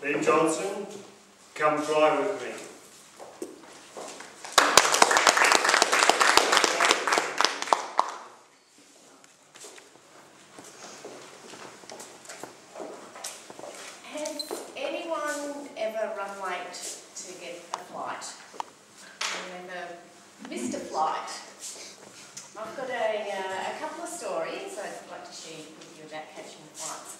Ben Johnson, come fly with me. Has anyone ever run late to get a flight? And ever missed a flight? I've got a couple of stories I'd like to share with you about catching flights.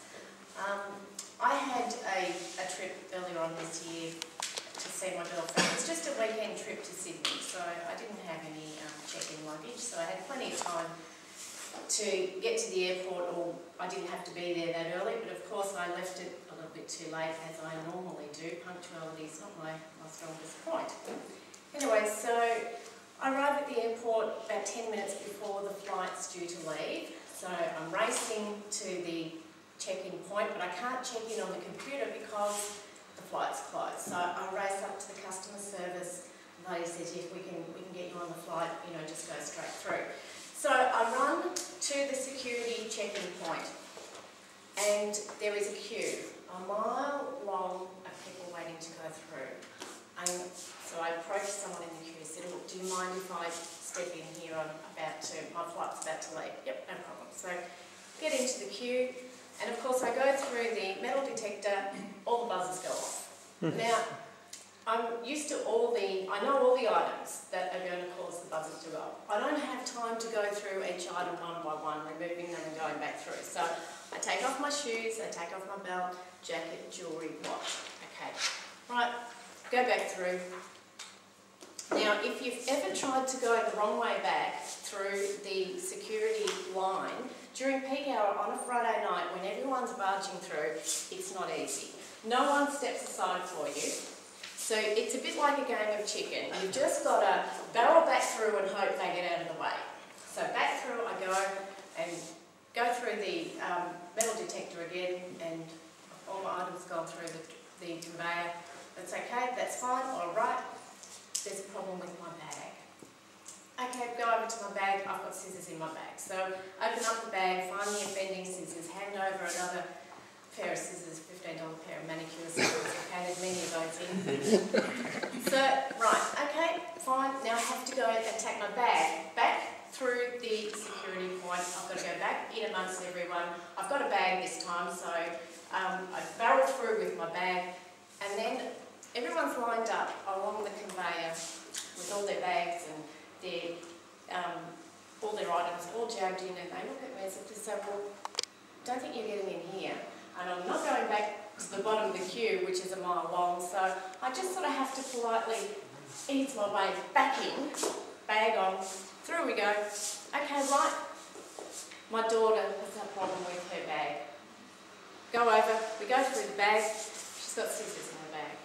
I had a trip earlier on this year to see my girlfriend. It was just a weekend trip to Sydney, so I didn't have any check-in luggage, so I had plenty of time to get to the airport, or I didn't have to be there that early, but of course I left it a little bit too late, as I normally do. Punctuality is not my strongest point. Anyway, so I arrived at the airport about 10 minutes before the flight's due to leave, so I'm racing to the check-in point, but I can't check in on the computer because the flight's closed. So I race up to the customer service, and the lady says, yes, we can get you on the flight, you know, just go straight through. So I run to the security check-in point, and there is a queue, a mile long of people waiting to go through. And so I approached someone in the queue and said, look, do you mind if I step in here? My flight's about to leave. Yep, no problem. So get into the queue, and of course I go through the metal detector, all the buzzers go off. Now, I'm used to I know all the items that are going to cause the buzzers to go off. I don't have time to go through each item one by one, removing them and going back through. So I take off my shoes, I take off my belt, jacket, jewellery, watch. Okay, right, go back through. Now, if you've ever tried to go the wrong way back through the security line, during peak hour on a Friday night when everyone's barging through, it's not easy. No one steps aside for you. So it's a bit like a game of chicken. You've just got to barrel back through and hope they get out of the way. So back through I go and go through the metal detector again, and all my items gone through the conveyor. That's okay, that's fine, all right. There's a problem with my bag. Okay, go over to my bag, I've got scissors in my bag. So open up the bag, find the offending scissors, hand over another pair of scissors, $15 pair of manicure scissors. Okay, there's many of those in. So, right, okay, fine. Now I have to go and take my bag back through the security point. I've got to go back in amongst everyone. I've got a bag this time, so I barrel through with my bag, and then everyone's lined up along the conveyor with all their bags and all their items all jabbed in, and they look at me and say, well, don't think you're getting in here. And I'm not going back to the bottom of the queue, which is a mile long, so I just sort of have to politely ease my way back in, bag on, through we go. Okay, right, my daughter has a problem with her bag. Go over, we go through the bag, she's got scissors in her bag.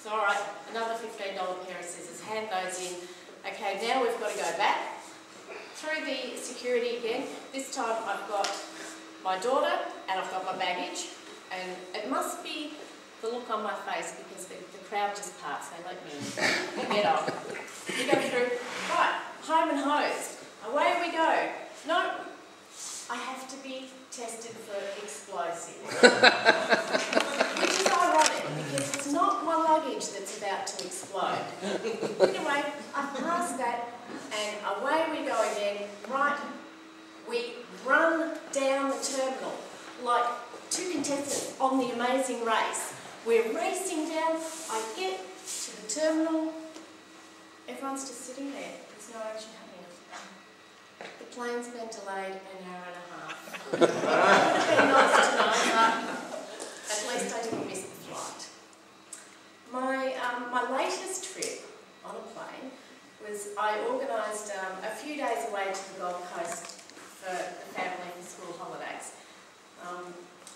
So alright, another $15 pair of scissors, hand those in. Okay, now we've got to go back through the security again. This time I've got my daughter and I've got my baggage, and it must be the look on my face because the crowd just passed, they let me in. We get on. We go through, right, home and hosed. Away we go. No, I have to be tested for explosives. Which is ironic because it's not my luggage that's about to explode. Anyway, I passed that and away we go again. Right, we run down the terminal like two contestants on The Amazing Race. We're racing down, I get to the terminal, everyone's just sitting there, there's no action happening. The plane's been delayed an hour and a half. It would have been nice to know, but at least I didn't miss the flight. My latest trip on a plane was I organised a few days away to the Gold Coast for the family for school holidays.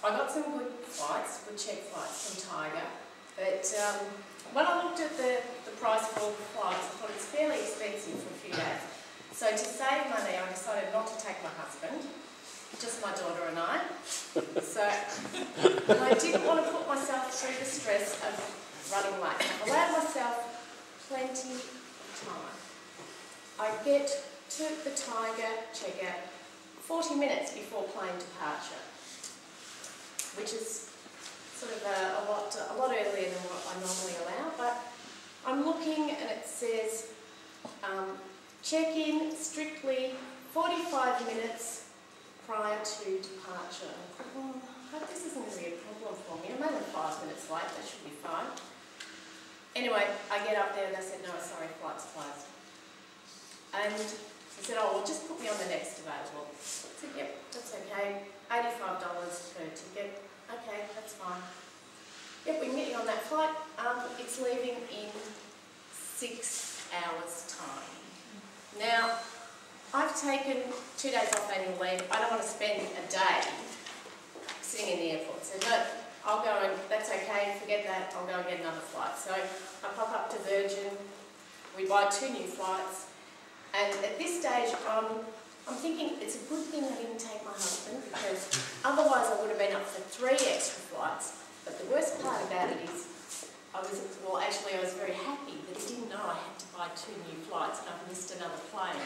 I got some good flights, good cheap flights from Tiger, but when I looked at the price of all the flights, I thought it's fairly expensive for a few days. So to save money, I decided not to take my husband, just my daughter and I. So I didn't want to put myself through the stress of running late. I allowed myself plenty of time. I get to the Tiger checkout 40 minutes before plane departure, which is sort of a lot earlier than what I normally allow, but I'm looking and it says check-in strictly 45 minutes prior to departure. I thought, I hope this isn't going to be a problem for me. I'm only 5 minutes late, that should be fine. Anyway, I get up there and they said, no, sorry, flight's closed. And I said, oh, well, just put me on the next available. I said, yep, that's okay. $85 per ticket. Okay, that's fine. Yep, we can get you on that flight. It's leaving in 6 hours' time. Now, I've taken 2 days off annual leave. I don't want to spend a day sitting in the airport. So no, I'll go and, that's okay, forget that, I'll go and get another flight. So I pop up to Virgin, we buy 2 new flights, and at this stage I'm thinking it's a good thing I didn't take my husband, because otherwise I would have been up for 3 extra flights. But the worst part about it is, I was very happy that he didn't know I had to buy 2 new flights and I've missed another plane.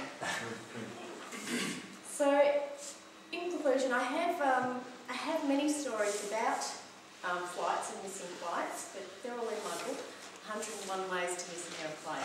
So, in conclusion, I have many stories about flights and missing flights, but they're all in my book, 101 Ways to Miss an Aeroplane.